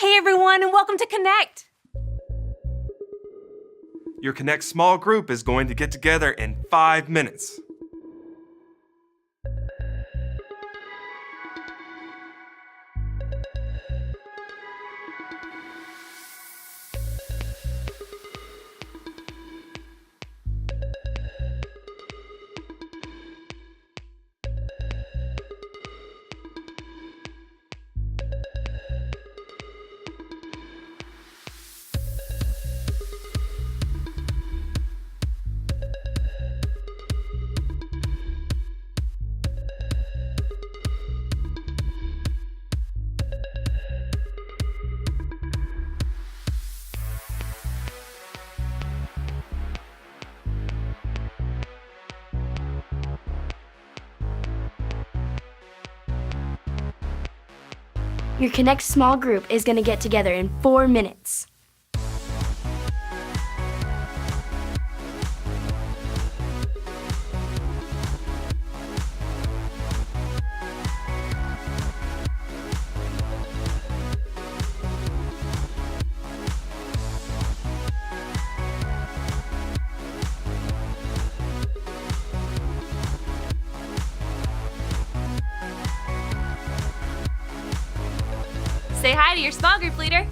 Hey everyone, and welcome to Connect! Your Connect small group is going to get together in 5 minutes. Your Connect small group is going to get together in 4 minutes. Say hi to your small group leader.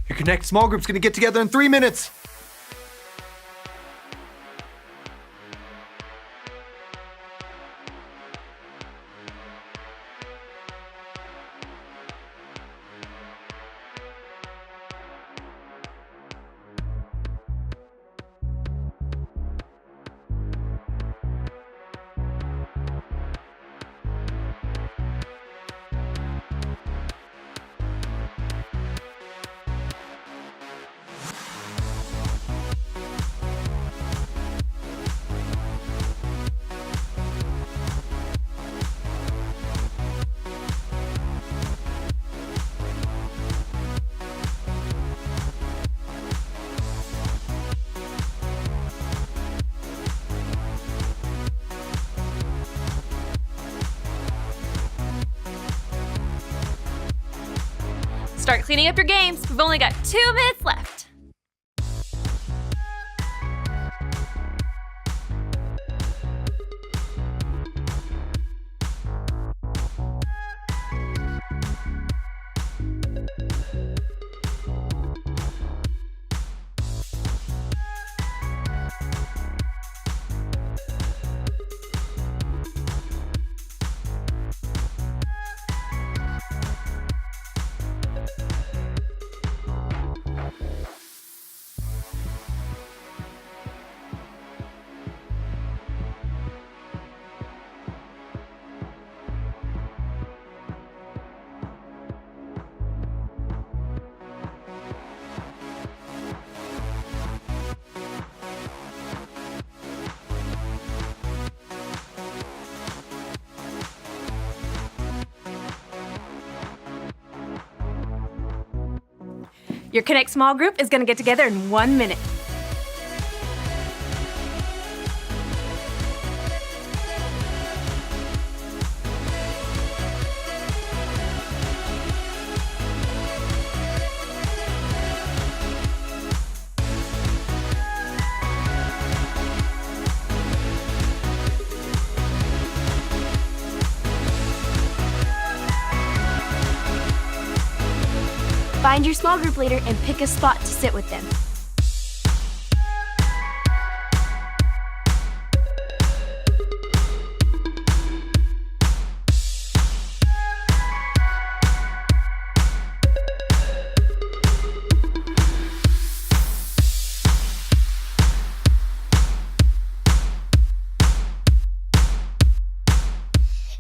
Your Connect small group's gonna get together in 3 minutes. Start cleaning up your games. We've only got 2 minutes left. Your Connect small group is going to get together in 1 minute. Find your small group leader and pick a spot to sit with them.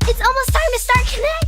It's almost time to start Connect!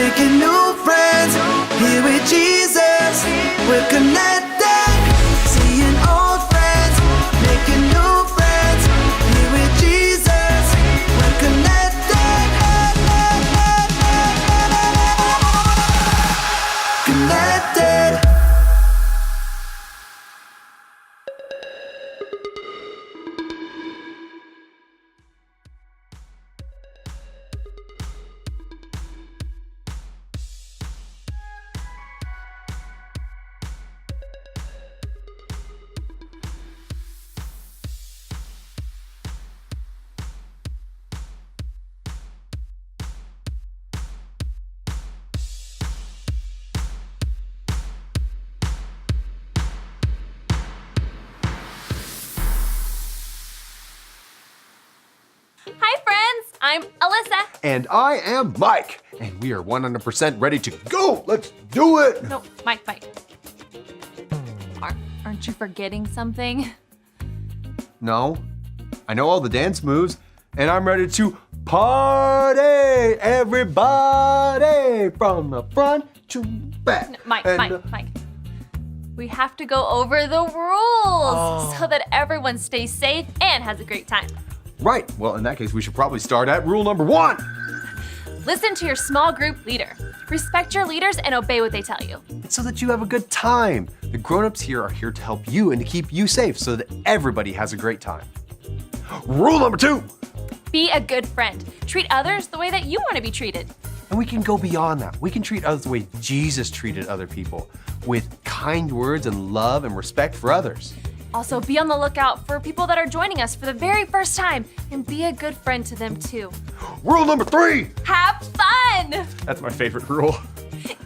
making new friends. Here with Jesus, we're connected. Seeing old friends, making new friends. Here with Jesus, we're connected. Connected. Hi, friends. I'm Alyssa. And I am Mike. And we are 100% ready to go. Let's do it. No, Mike. Aren't you forgetting something? No, I know all the dance moves, and I'm ready to party, everybody, from the front to back. No, Mike. And, We have to go over the rules so that everyone stays safe and has a great time. Right, well, in that case, we should probably start at rule number 1. Listen to your small group leader. Respect your leaders and obey what they tell you. It's so that you have a good time. The grown-ups here are here to help you and to keep you safe so that everybody has a great time. Rule number 2. Be a good friend. Treat others the way that you want to be treated. And we can go beyond that. We can treat others the way Jesus treated other people, with kind words and love and respect for others. Also, be on the lookout for people that are joining us for the very first time and be a good friend to them too. Rule number 3. Have fun! That's my favorite rule.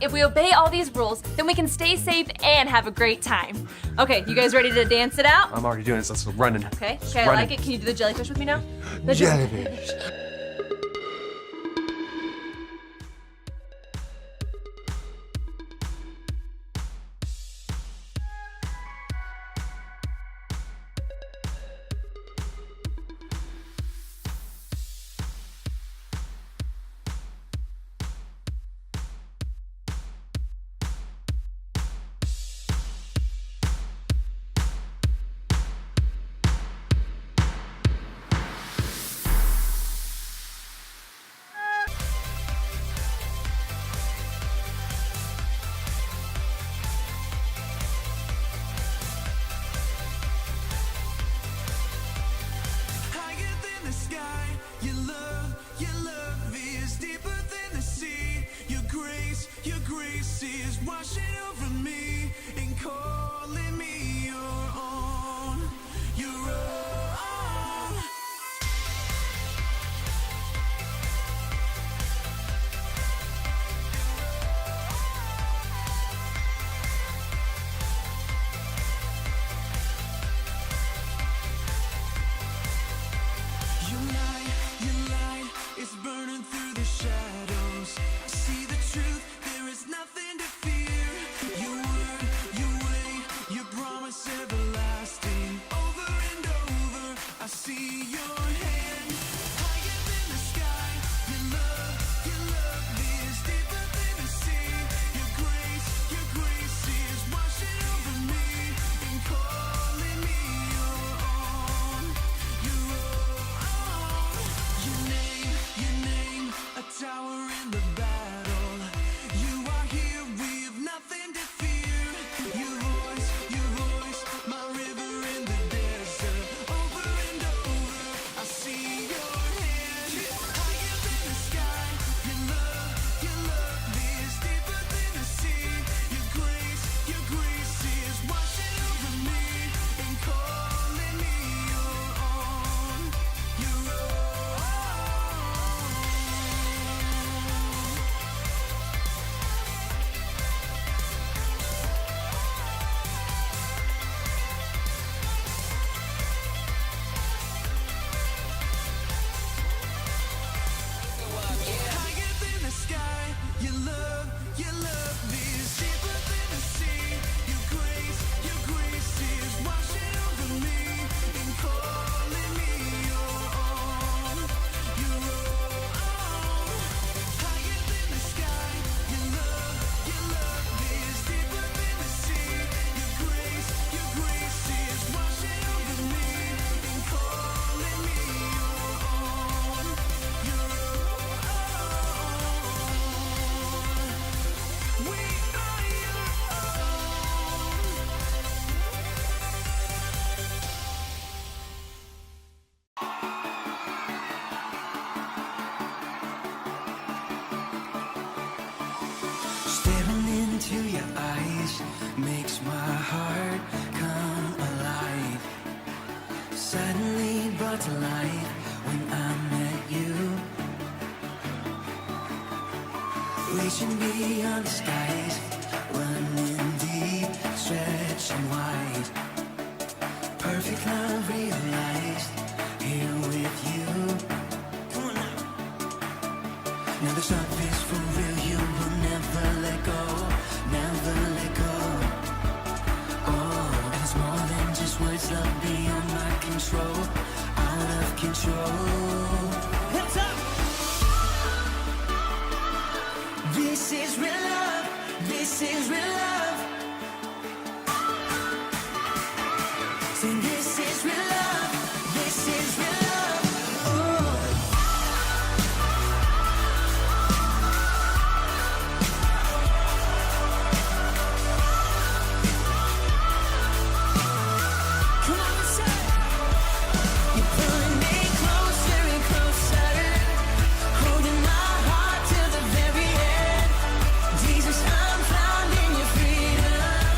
If we obey all these rules, then we can stay safe and have a great time. Okay, you guys ready to dance it out? I'm already doing this. Let's run it. Okay, I like it. Can you do the jellyfish with me now? The Jellyfish. brought to life when I met you. Reaching beyond the skies, running deep, stretching wide. Perfect love realized here with you. Come on now. Now this love is for real, you will never let go, never let go. Oh, and it's more than just words, love beyond my control, out of control. Hands up! This is real love, this is real love. Sing, this is real love, this is real love. Oh. Come on, say. You're pulling me closer and closer, holding my heart till the very end. Jesus, I'm found in your freedom.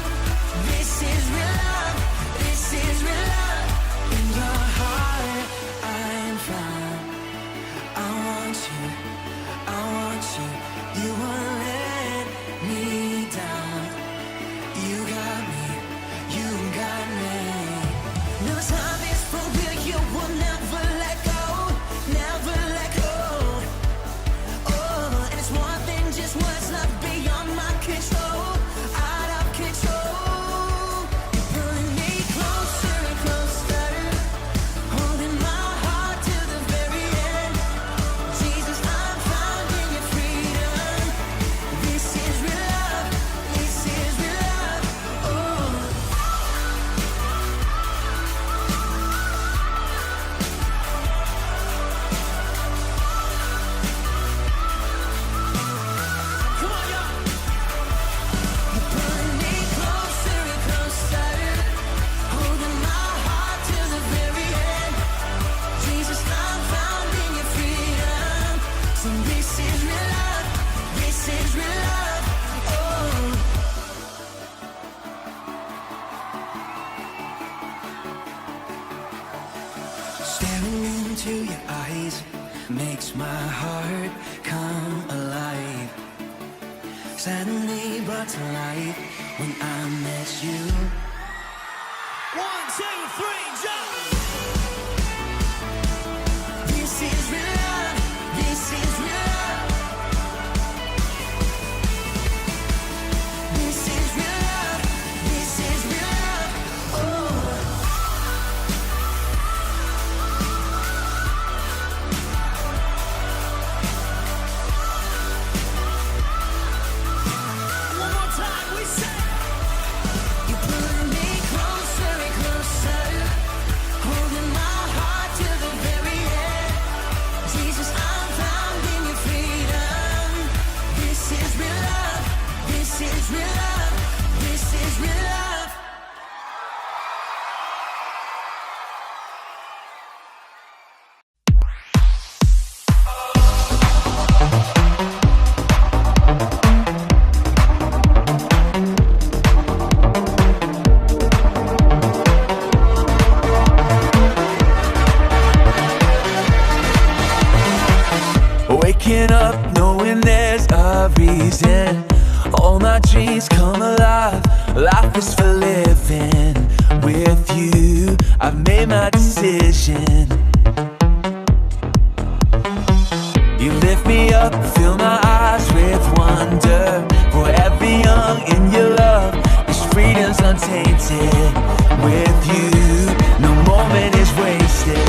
This is real love, this is real love. In your heart, I am found. I want you, I want you. You won't let me down. You got me, you got me. No time is for real, you will never let go, never let go. Oh, and it's more than just what's love beyond my control, out of control. You're pulling me closer and closer, holding my heart to the very end. Jesus, I'm found in your freedom. This is real love, this is real love. Oh. Come on, y'all. You're pulling me closer and closer, holding my heart to the very end. Jesus, I'm found in your freedom. So this is real love, this is real love. Oh. Staring into your eyes makes my heart come alive. Suddenly brought to life when I met you. 1, 2, 3, jump! This is real love, this is real love. This is real love, this is real love. Oh. One more time, we say. You're pulling me closer and closer, holding my heart to the very end. Jesus, I'm found in your freedom. This is real love, this is real love, this is real love. Waking up knowing there's a reason. All my dreams come alive. Life is for living. With you, I've made my decision. You lift me up, fill my eyes with wonder. Forever young in your love, this freedom's untainted. With you, no moment is wasted.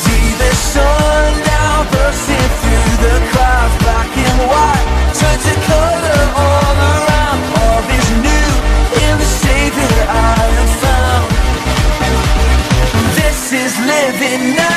See the sun now bursting through the clouds. Black and white turn to color all around. All is new in the Savior I have found. This is living now.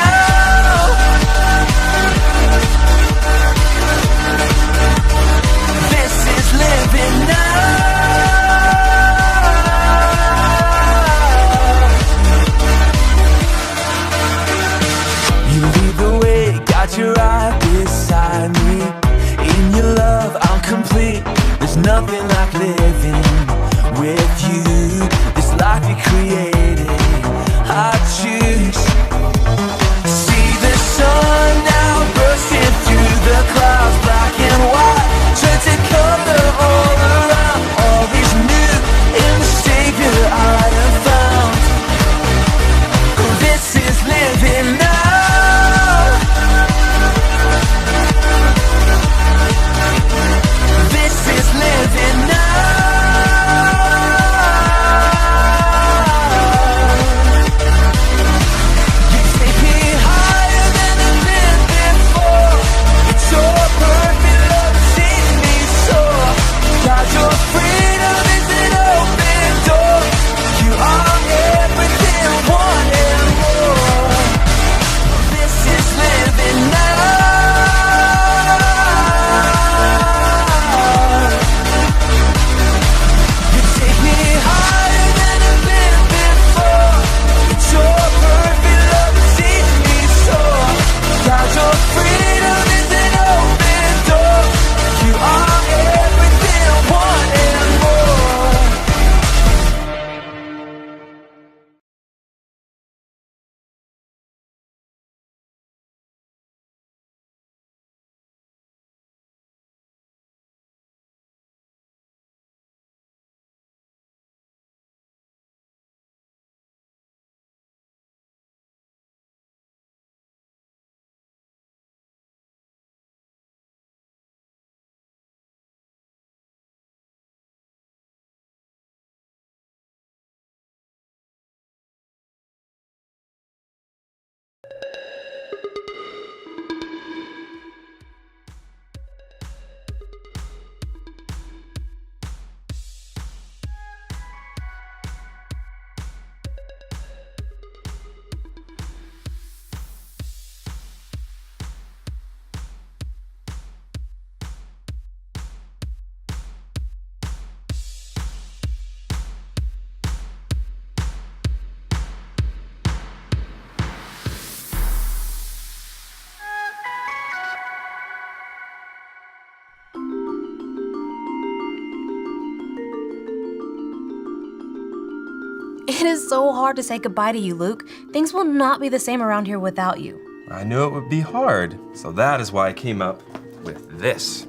It is so hard to say goodbye to you, Luke. Things will not be the same around here without you. I knew it would be hard, so that is why I came up with this.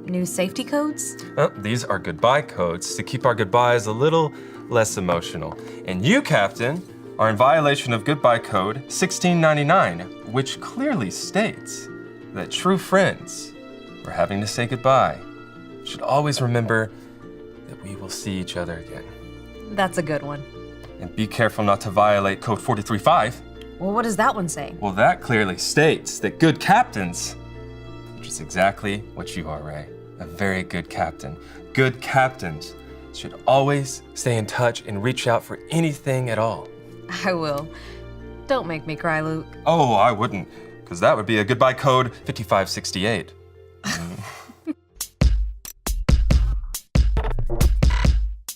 New safety codes? These are goodbye codes to keep our goodbyes a little less emotional. And you, Captain, are in violation of Goodbye Code 1699, which clearly states that true friends who are having to say goodbye should always remember that we will see each other again. That's a good one. And be careful not to violate Code 435. Well, what does that one say? Well, that clearly states that good captains, which is exactly what you are, Ray, a very good captain. Good captains should always stay in touch and reach out for anything at all. I will. Don't make me cry, Luke. Oh, I wouldn't, because that would be a Goodbye Code 5568.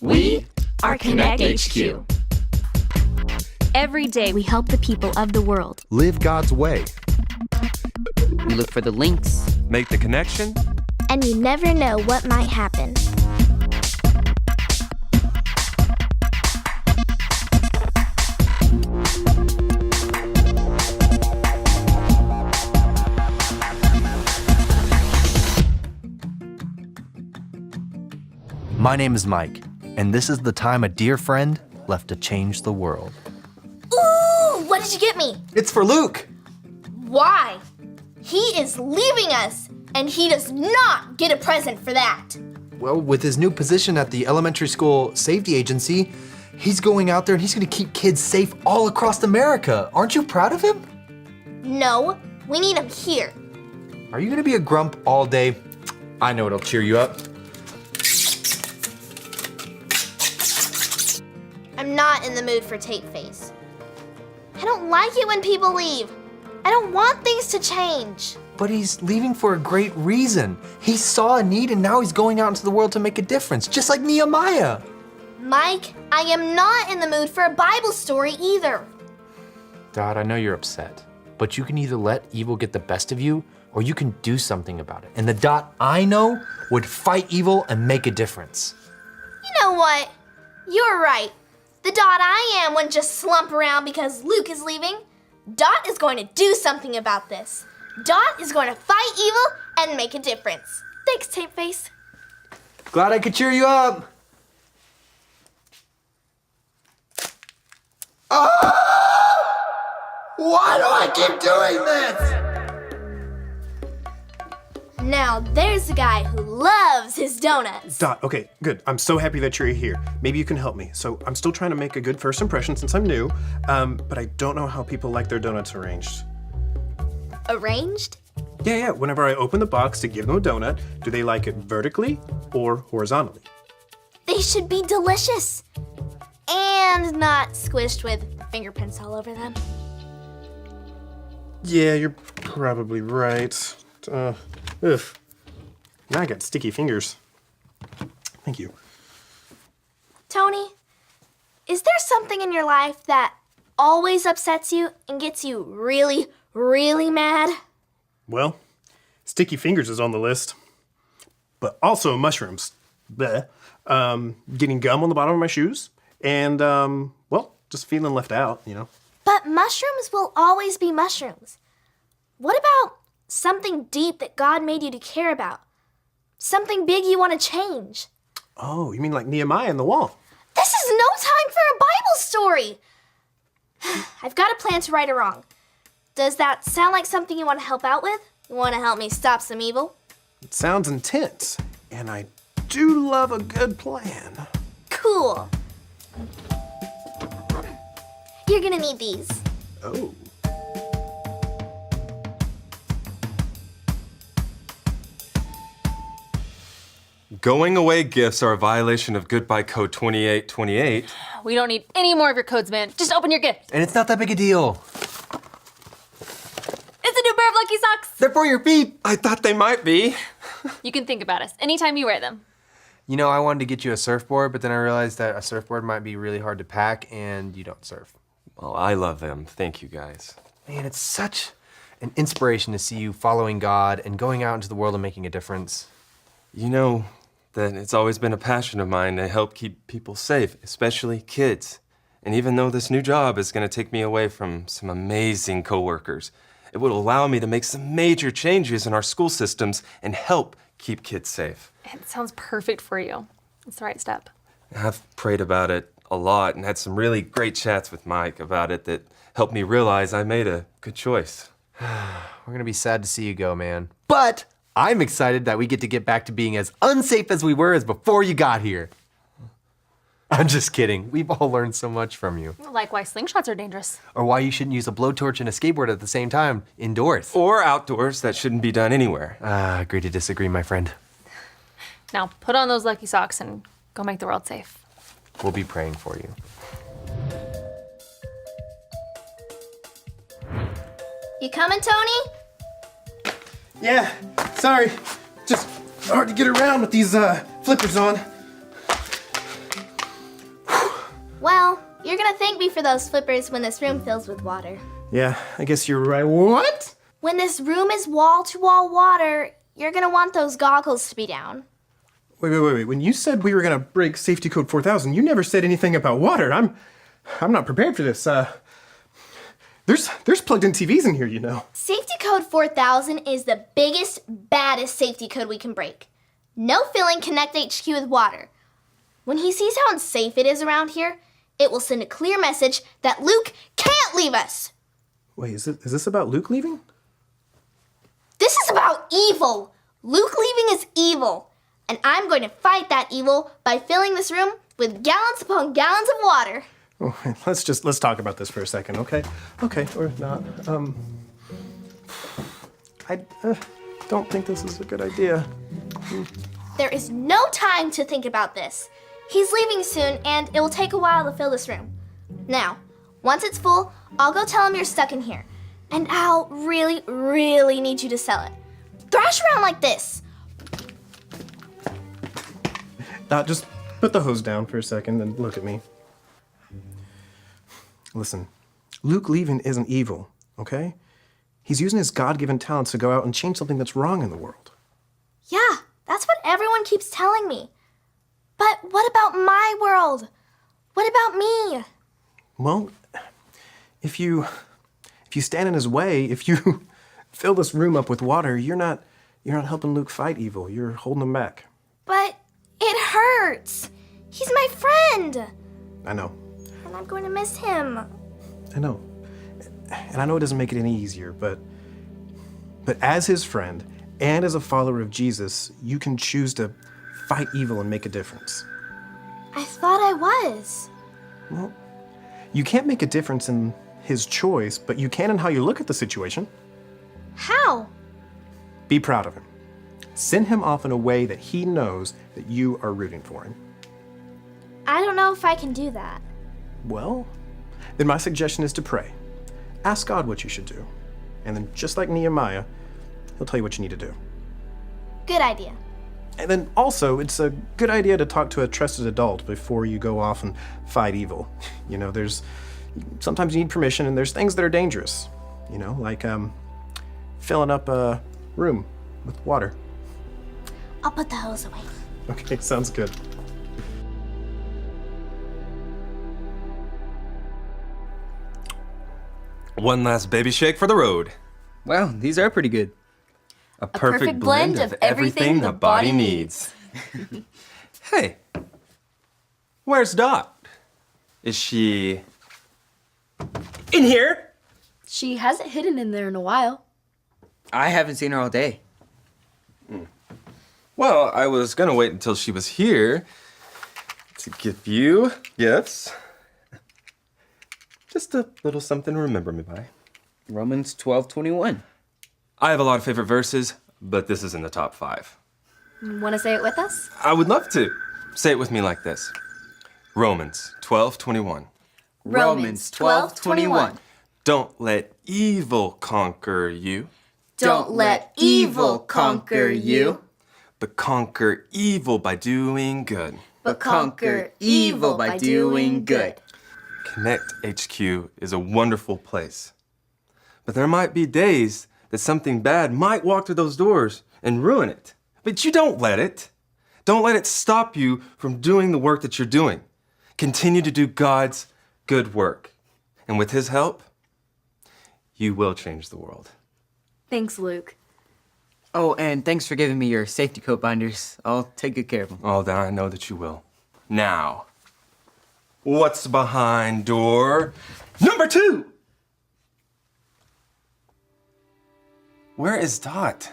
We are Connect HQ. Every day We help the people of the world. Live God's way. We look for the links. Make the connection. And you never know what might happen. My name is Mike, and this is the time a dear friend left to change the world. Ooh, what did you get me? It's for Luke. Why? He is leaving us, and he does not get a present for that. Well, with his new position at the elementary school safety agency, he's going out there and he's gonna keep kids safe all across America. Aren't you proud of him? No, we need him here. Are you gonna be a grump all day? I know it'll cheer you up. I'm not in the mood for tape face. I don't like it when people leave. I don't want things to change. But he's leaving for a great reason. He saw a need and now he's going out into the world to make a difference, just like Nehemiah. Mike, I am not in the mood for a Bible story either. Dad, I know you're upset, but you can either let evil get the best of you or you can do something about it. And the Dot I know would fight evil and make a difference. You know what? You're right. The Dot I am wouldn't just slump around because Luke is leaving. Dot is going to do something about this. Dot is going to fight evil and make a difference. Thanks, Tape Face. Glad I could cheer you up. Why do I keep doing this? Now there's a guy who loves his donuts. Dot, okay, good. I'm so happy that you're here. Maybe you can help me. So I'm still trying to make a good first impression since I'm new, but I don't know how people like their donuts arranged. Arranged? Yeah, whenever I open the box to give them a donut, do they like it vertically or horizontally? They should be delicious. And not squished with fingerprints all over them. Yeah, you're probably right. Ugh. Now I got sticky fingers. Thank you. Tony, is there something in your life that always upsets you and gets you really, really mad? Well, sticky fingers is on the list, but also mushrooms. Bleh. Getting gum on the bottom of my shoes, and, well, just feeling left out, you know? But mushrooms will always be mushrooms. What about something deep that God made you to care about? Something big you want to change? Oh, you mean like Nehemiah and the wall? This is no time for a Bible story. I've got a plan to right a wrong. Does that sound like something you want to help out with? You want to help me stop some evil? It sounds intense, and I do love a good plan. Cool. You're gonna need these. Oh. Going away gifts are a violation of Goodbye Code 2828. We don't need any more of your codes, man. Just open your gift. And it's not that big a deal. It's a new pair of Lucky Socks. They're for your feet. I thought they might be. You can think about us anytime you wear them. You know, I wanted to get you a surfboard, but then I realized that a surfboard might be really hard to pack and you don't surf. Well, I love them. Thank you, guys. Man, it's such an inspiration to see you following God and going out into the world and making a difference. You know that it's always been a passion of mine to help keep people safe, especially kids. And even though this new job is going to take me away from some amazing coworkers, it will allow me to make some major changes in our school systems and help keep kids safe. It sounds perfect for you. It's the right step. I've prayed about it a lot and had some really great chats with Mike about it that helped me realize I made a good choice. We're gonna be sad to see you go, man. But I'm excited that we get back to being as unsafe as we were as before you got here. I'm just kidding. We've all learned so much from you. Like why slingshots are dangerous. Or why you shouldn't use a blowtorch and a skateboard at the same time indoors. Or outdoors, that shouldn't be done anywhere. Agree to disagree, my friend. Now put on those lucky socks and go make the world safe. We'll be praying for you. You coming, Tony? Yeah, sorry. Just hard to get around with these flippers on. Well, you're gonna thank me for those flippers when this room fills with water. Yeah, I guess you're right. What? When this room is wall-to-wall water, you're gonna want those goggles to be down. Wait. When you said we were gonna break safety code 4000, you never said anything about water. I'm not prepared for this. There's plugged-in TVs in here, you know. Safety code 4000 is the biggest, baddest safety code we can break. No filling Connect HQ with water. When he sees how unsafe it is around here, it will send a clear message that Luke can't leave us. Wait, is this about Luke leaving? This is about evil. Luke leaving is evil. And I'm going to fight that evil by filling this room with gallons upon gallons of water. Oh, let's talk about this for a second, okay? Okay, or not. I don't think this is a good idea. There is no time to think about this. He's leaving soon, and it will take a while to fill this room. Now, once it's full, I'll go tell him you're stuck in here. And I'll really, really need you to sell it. Thrash around like this. Just put the hose down for a second and look at me. Listen, Luke leaving isn't evil, okay? He's using his God-given talents to go out and change something that's wrong in the world. Yeah, that's what everyone keeps telling me. But what about my world? What about me? Well, if you stand in his way, if you fill this room up with water, you're not helping Luke fight evil. You're holding him back. But it hurts. He's my friend. I know. And I'm going to miss him. I know. And I know it doesn't make it any easier, but as his friend and as a follower of Jesus, you can choose to fight evil and make a difference. I thought I was. Well, you can't make a difference in his choice, but you can in how you look at the situation. How? Be proud of him. Send him off in a way that he knows that you are rooting for him. I don't know if I can do that. Well, then my suggestion is to pray. Ask God what you should do. And then just like Nehemiah, he'll tell you what you need to do. Good idea. And then also, it's a good idea to talk to a trusted adult before you go off and fight evil. You know, sometimes you need permission and there's things that are dangerous. You know, like filling up a room with water. I'll put the hose away. Okay, sounds good. One last baby shake for the road. Wow, these are pretty good. A perfect blend of everything the body needs. Hey, where's Dot? Is she in here? She hasn't hidden in there in a while. I haven't seen her all day. Well, I was gonna wait until she was here to give you gifts. Just a little something to remember me by. Romans 12:21. I have a lot of favorite verses, but this is in the top 5. Want to say it with us? I would love to. Say it with me like this. Romans 12:21. Romans 12:21. Don't let evil conquer you, Don't let evil conquer you, but conquer evil by doing good. but conquer evil by doing good. Connect HQ is a wonderful place. But there might be days that something bad might walk through those doors and ruin it. But you don't let it. Don't let it stop you from doing the work that you're doing. Continue to do God's good work. And with his help, you will change the world. Thanks, Luke. Oh, and thanks for giving me your safety coat binders. I'll take good care of them. Oh, then I know that you will. Now, what's behind door number 2? Where is Dot?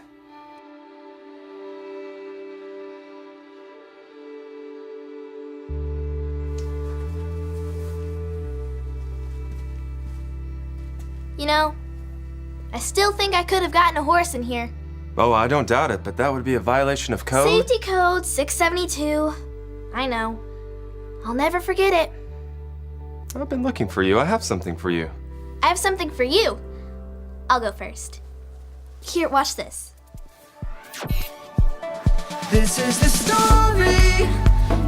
You know, I still think I could have gotten a horse in here. Oh, I don't doubt it, but that would be a violation of code. Safety code 672. I know. I'll never forget it. I've been looking for you. I have something for you. I have something for you. I'll go first. Here, watch this. This is the story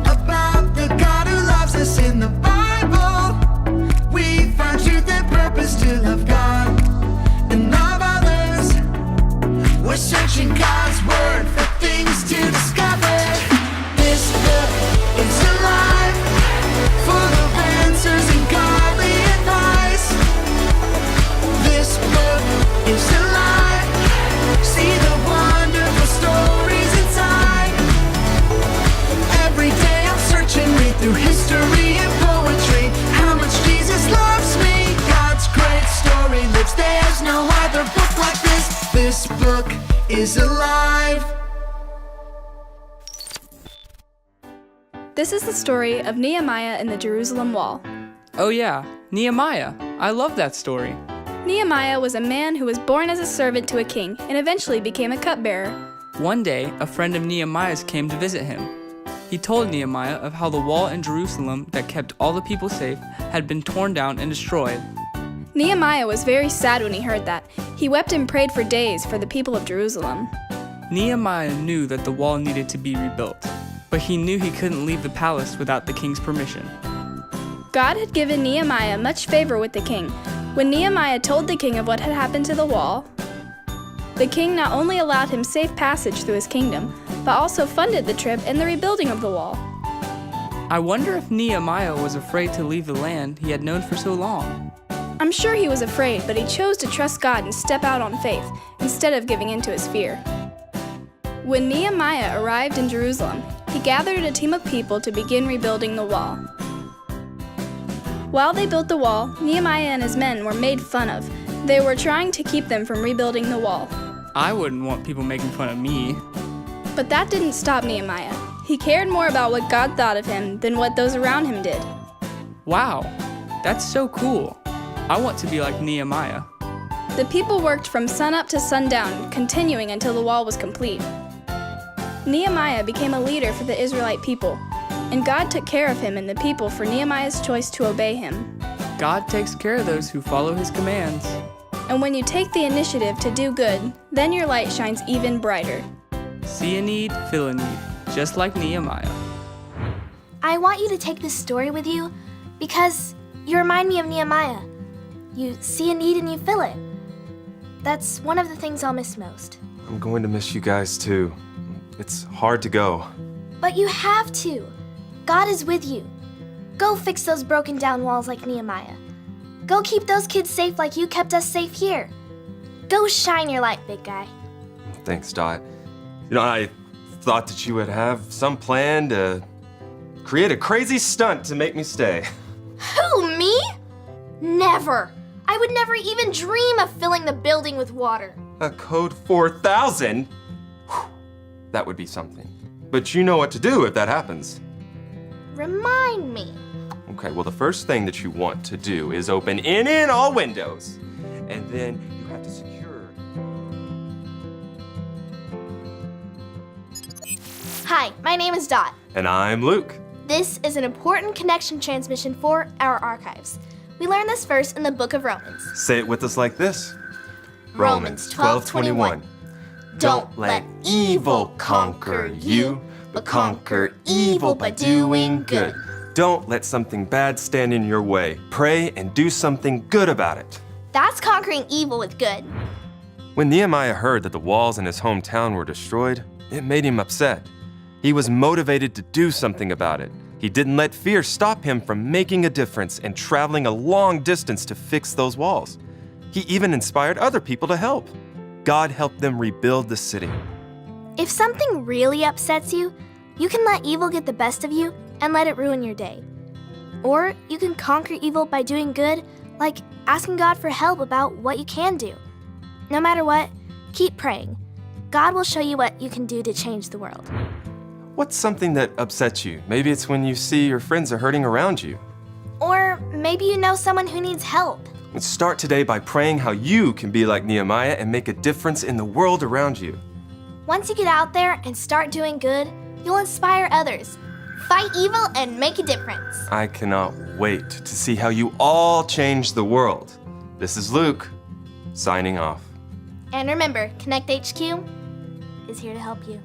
about the God who loves us in the Bible. We find truth and purpose to love God and love others. We're searching God's word for things to discover. This book is alive, full of answers and godly advice. This book is alive. See the wonderful stories inside. Every day I'm searching, read through history and poetry. How much Jesus loves me. God's great story lives. There's no other book like this. This book is alive. This is the story of Nehemiah and the Jerusalem wall. Oh yeah, Nehemiah. I love that story. Nehemiah was a man who was born as a servant to a king and eventually became a cupbearer. One day, a friend of Nehemiah's came to visit him. He told Nehemiah of how the wall in Jerusalem that kept all the people safe had been torn down and destroyed. Nehemiah was very sad when he heard that. He wept and prayed for days for the people of Jerusalem. Nehemiah knew that the wall needed to be rebuilt, but he knew he couldn't leave the palace without the king's permission. God had given Nehemiah much favor with the king. When Nehemiah told the king of what had happened to the wall, the king not only allowed him safe passage through his kingdom, but also funded the trip and the rebuilding of the wall. I wonder if Nehemiah was afraid to leave the land he had known for so long. I'm sure he was afraid, but he chose to trust God and step out on faith instead of giving in to his fear. When Nehemiah arrived in Jerusalem, he gathered a team of people to begin rebuilding the wall. While they built the wall, Nehemiah and his men were made fun of. They were trying to keep them from rebuilding the wall. I wouldn't want people making fun of me. But that didn't stop Nehemiah. He cared more about what God thought of him than what those around him did. Wow, that's so cool. I want to be like Nehemiah. The people worked from sunup to sundown, continuing until the wall was complete. Nehemiah became a leader for the Israelite people, and God took care of him and the people for Nehemiah's choice to obey him. God takes care of those who follow his commands. And when you take the initiative to do good, then your light shines even brighter. See a need, fill a need, just like Nehemiah. I want you to take this story with you because you remind me of Nehemiah. You see a need and you fill it. That's one of the things I'll miss most. I'm going to miss you guys too. It's hard to go. But you have to. God is with you. Go fix those broken down walls like Nehemiah. Go keep those kids safe like you kept us safe here. Go shine your light, big guy. Thanks, Dot. You know, I thought that you would have some plan to create a crazy stunt to make me stay. Who, me? Never. I would never even dream of filling the building with water. A code 4000? Whew, that would be something. But you know what to do if that happens. Remind me. Okay, well, the first thing that you want to do is open any and all windows. And then you have to secure. Hi, my name is Dot. And I'm Luke. This is an important connection transmission for our archives. We learned this first in the book of Romans. Say it with us like this. Romans 12:21. Don't let evil conquer you, but conquer evil by doing good. Don't let something bad stand in your way. Pray and do something good about it. That's conquering evil with good. When Nehemiah heard that the walls in his hometown were destroyed, it made him upset. He was motivated to do something about it, He didn't let fear stop him from making a difference and traveling a long distance to fix those walls. He even inspired other people to help. God helped them rebuild the city. If something really upsets you, you can let evil get the best of you and let it ruin your day. Or you can conquer evil by doing good, like asking God for help about what you can do. No matter what, keep praying. God will show you what you can do to change the world. What's something that upsets you? Maybe it's when you see your friends are hurting around you. Or maybe you know someone who needs help. Start today by praying how you can be like Nehemiah and make a difference in the world around you. Once you get out there and start doing good, you'll inspire others. Fight evil and make a difference. I cannot wait to see how you all change the world. This is Luke, signing off. And remember, Connect HQ is here to help you.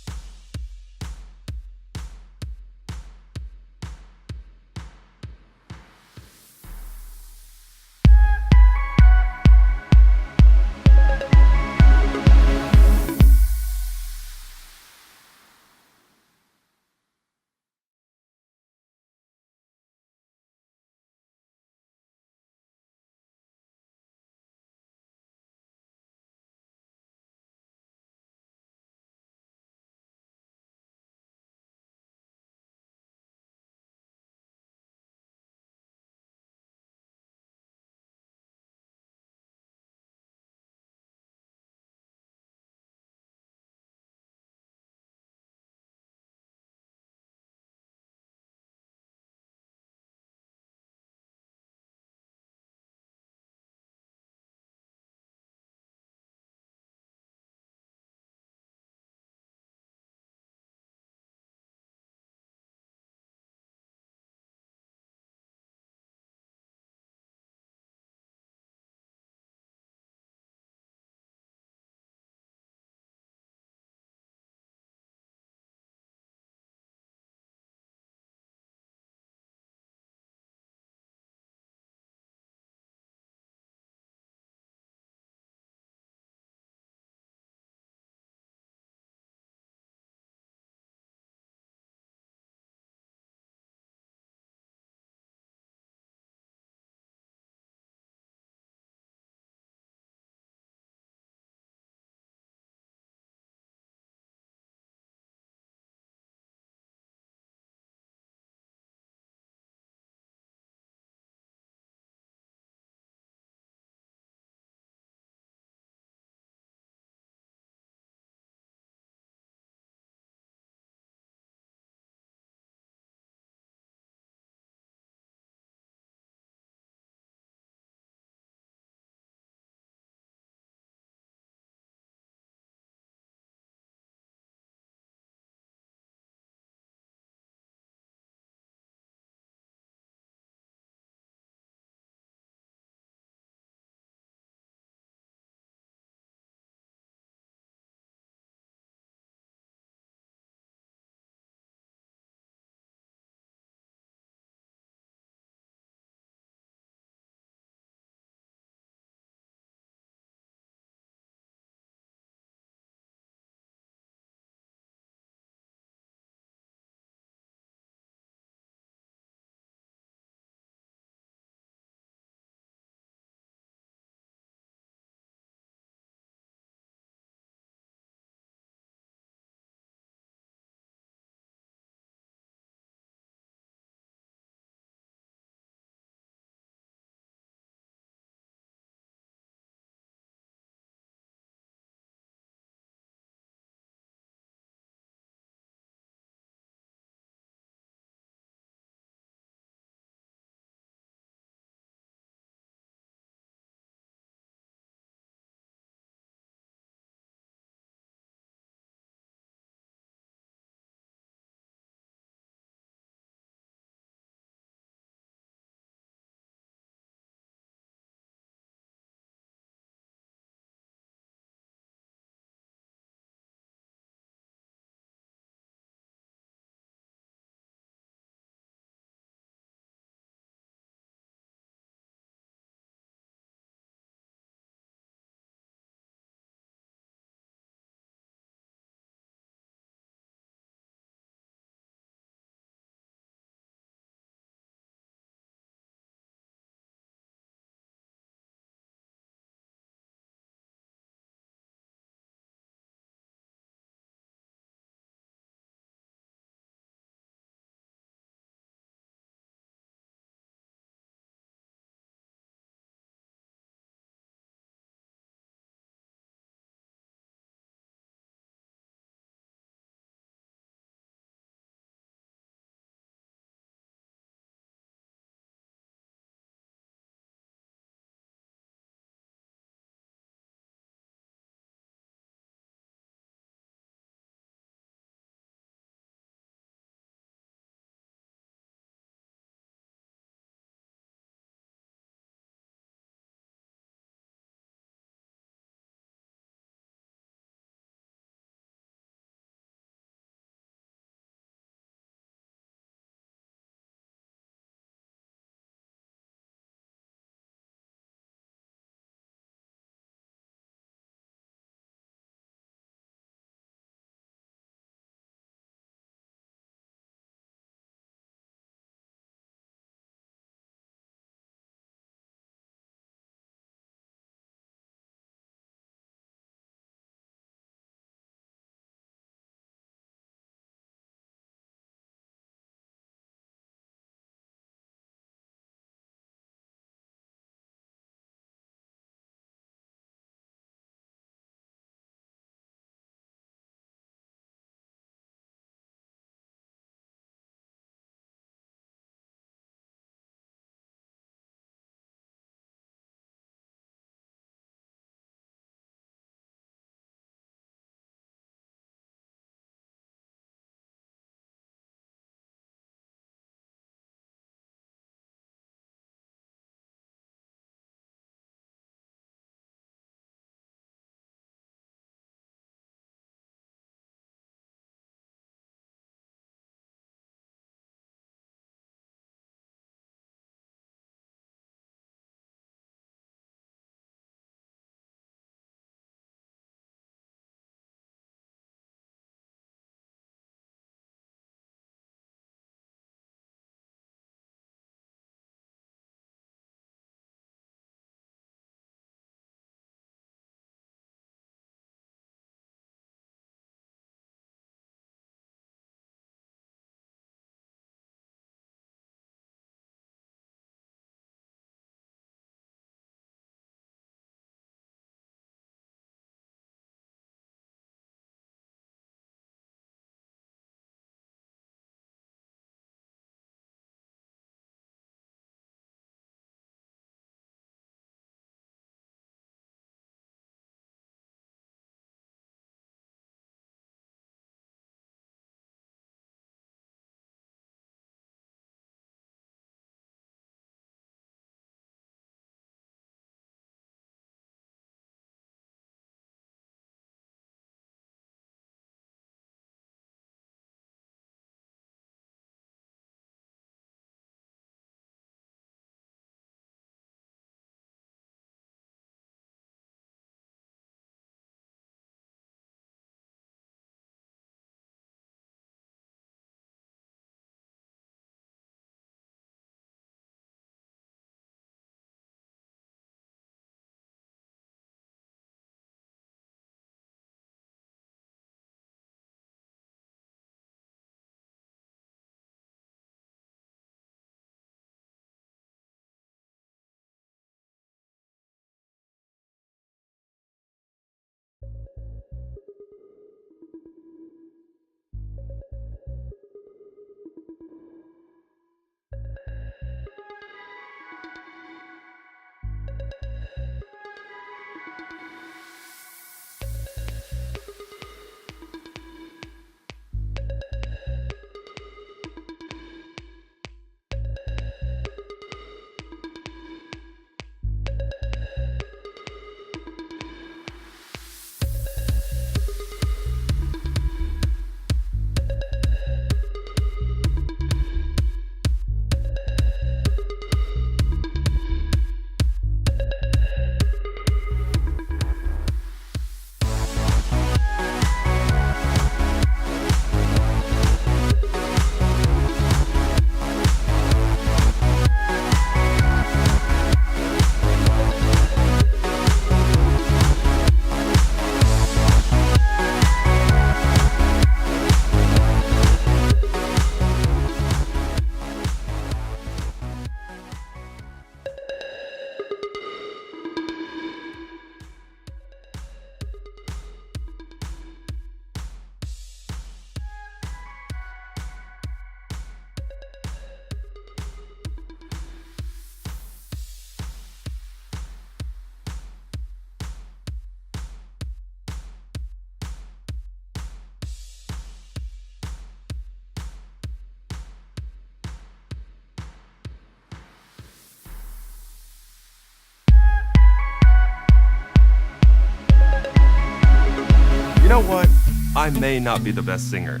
what? I may not be the best singer,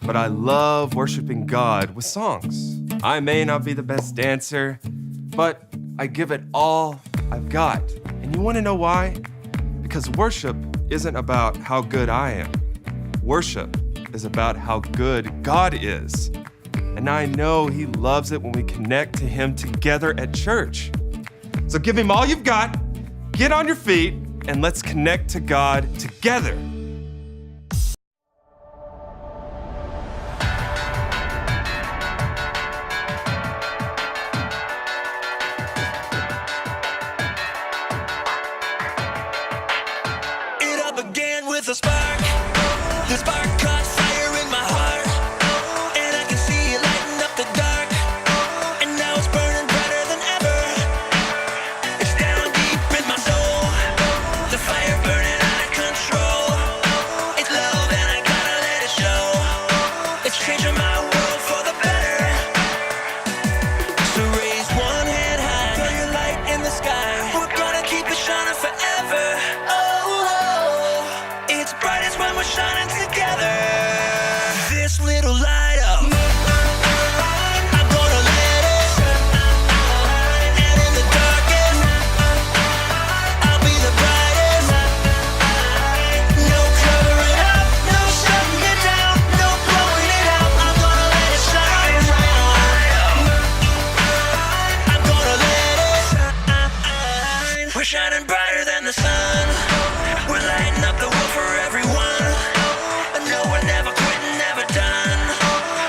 but I love worshiping God with songs. I may not be the best dancer, but I give it all I've got. And you want to know why? Because worship isn't about how good I am. Worship is about how good God is. And I know He loves it when we connect to Him together at church. So give Him all you've got, get on your feet, and let's connect to God together. It all began with a spark. The spark caught fire in my heart, and I can see it lighting up the dark. And now it's burning brighter than ever. It's down deep in my soul. The fire burning out of control. It's love and I gotta let it show. It's changing my world for the better. So raise one hand high, throw your light in the sky. We're gonna keep it shining forever. It's brightest when we're shining together. This little light up, I'm gonna let it shine. And in the darkest, I'll be the brightest. No covering up, no shutting it down, no blowing it out. I'm gonna let it shine. I'm gonna let it shine. We're shining brighter than the sun. We're lighting up the world for everyone. And no, we're never quitting, never done.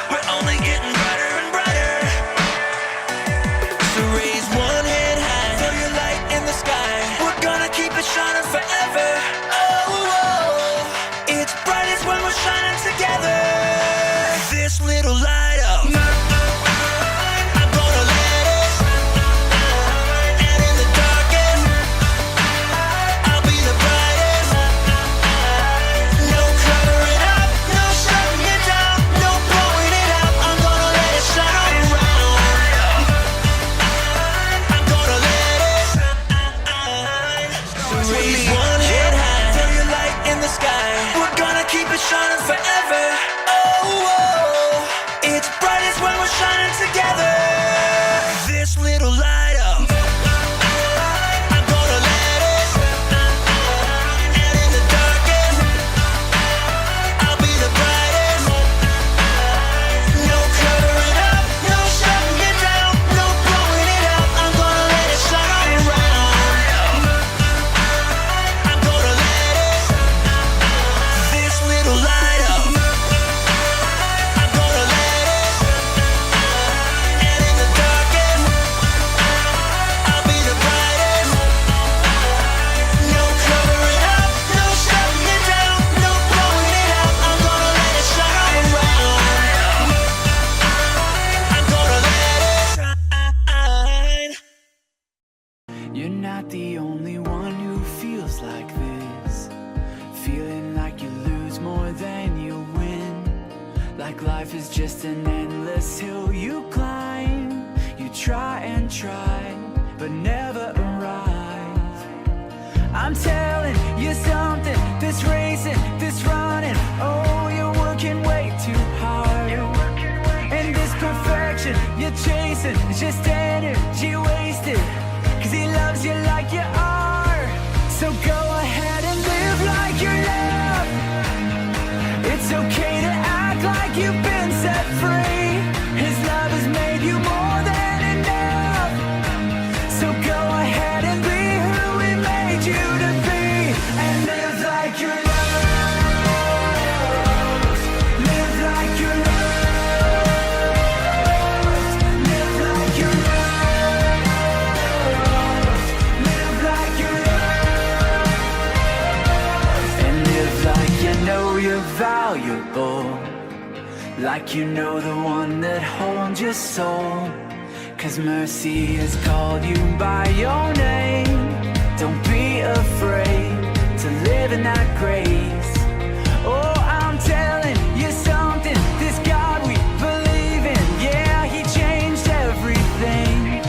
We're only getting brighter and brighter. So raise one hand high, throw your light in the sky. We're gonna keep it shining forever. It's brightest when we're shining together. This little light up, I'm gonna let it shine. And in the darkest, I'll be the brightest. No covering up, no shutting it down, no blowing it out. I'm gonna let it shine. I'm gonna let it shine. So raise one hand high, throw your light in the sky. We're gonna keep it shining forever. It's brightest when we're shining together. This little light up, I'm gonna let it shine. And in the darkest, I'll be the brightest. No covering up, no shutting it down, no blowing it out. I'm gonna let it shine. I'm gonna let it shine. This little light up, I'm gonna let it shine. And in the darkest, I'll be the brightest. No covering up, no shutting it down, no blowing it out. I'm gonna let it shine. I'm gonna let it shine. You're not the only one who feels like this. Feeling like you lose more than you win. Like life is just an endless hill you climb. You try and try, but never arrive. I'm telling you something, this racing, this running. Oh, you're working way too hard. And this perfection you're chasing is just energy wasted. Cause He loves you like you are. So go ahead and live like you're loved. It's okay to act like you've been set free. His love has made you more than enough. So go ahead and be who He made you to be. And live like you're loved. Live like you're loved. Live like you're loved. Live like you're loved. And live like you know you're valuable. Like you know the one that holds your soul. Cause mercy has called you by your name. Don't be afraid to live in that grace. Oh, I'm telling you something, this God we believe in, yeah, He changed everything.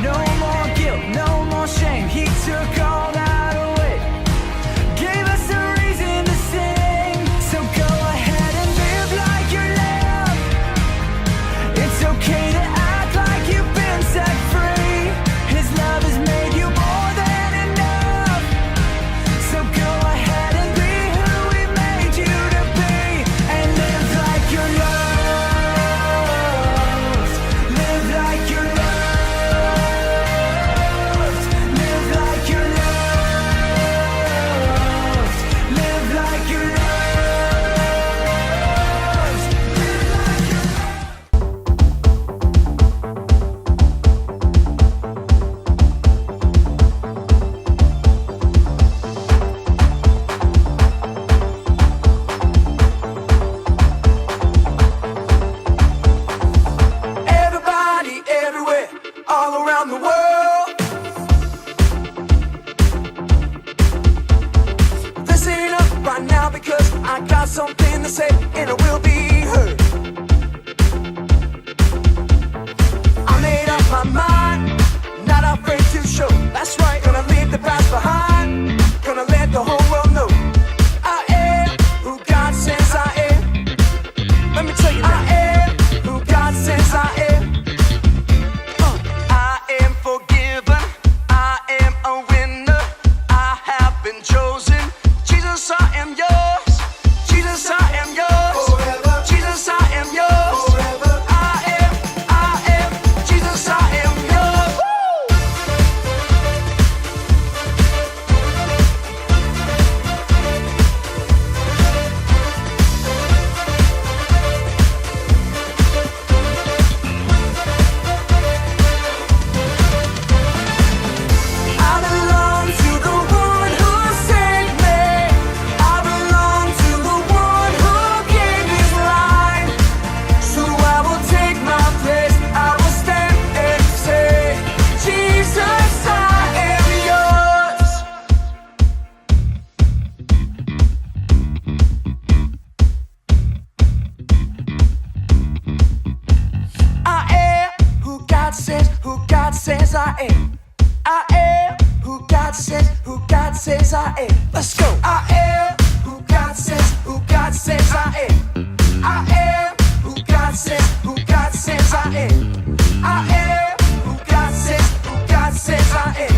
No more guilt, no more shame. He took all that away, gave us a reason to sing. says I am. I am who God says I am. Let's go. I am who God says I am. I am who God says I am. I am who God says I am.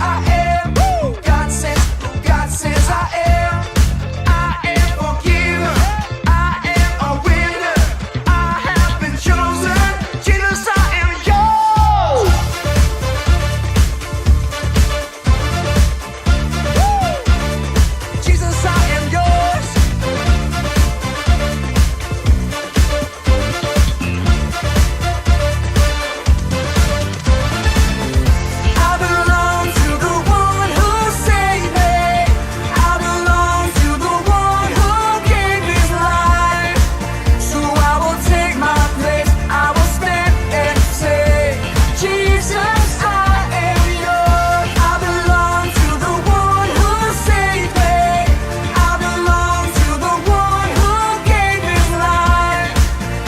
I am who God says I am. I am forgiven. I am a winner. I have been chosen. Jesus, I am yours. Woo! Jesus, I am yours. I belong to the one who saved me. I belong to the one who gave his life. So I will take my place. I will stand and say, Jesus, I am yours. I belong to the one who saved me. I belong to the one who gave his life.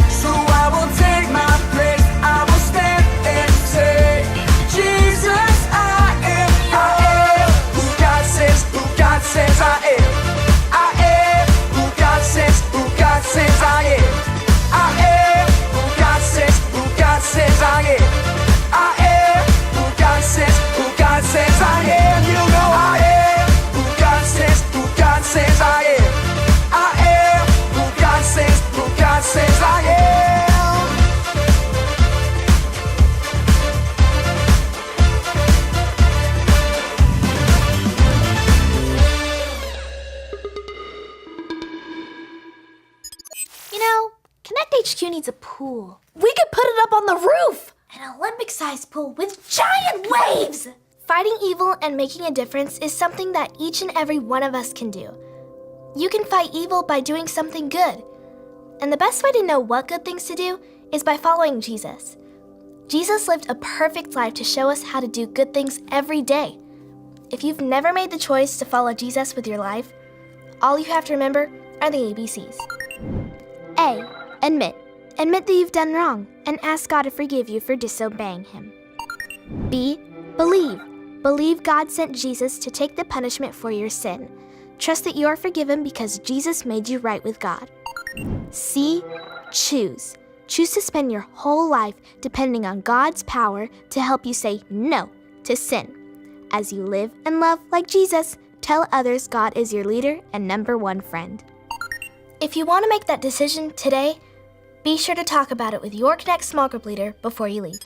So I will take my place. I will stand and say, Jesus, I am yours. Who God says I am. I am who God says I am. I am who God says I am. I am who God says I am. You know I am who God says I am. I am who God says I am. You know, Connect HQ needs a pool. We could put it up on the roof! An Olympic-sized pool with giant waves! Fighting evil and making a difference is something that each and every one of us can do. You can fight evil by doing something good. And the best way to know what good things to do is by following Jesus. Jesus lived a perfect life to show us how to do good things every day. If you've never made the choice to follow Jesus with your life, all you have to remember are the ABCs. A. Admit. Admit that you've done wrong and ask God to forgive you for disobeying Him. B. Believe. Believe God sent Jesus to take the punishment for your sin. Trust that you are forgiven because Jesus made you right with God. C. Choose. Choose to spend your whole life depending on God's power to help you say no to sin. As you live and love like Jesus, tell others God is your leader and #1 friend. If you want to make that decision today, be sure to talk about it with your Connect small group leader before you leave.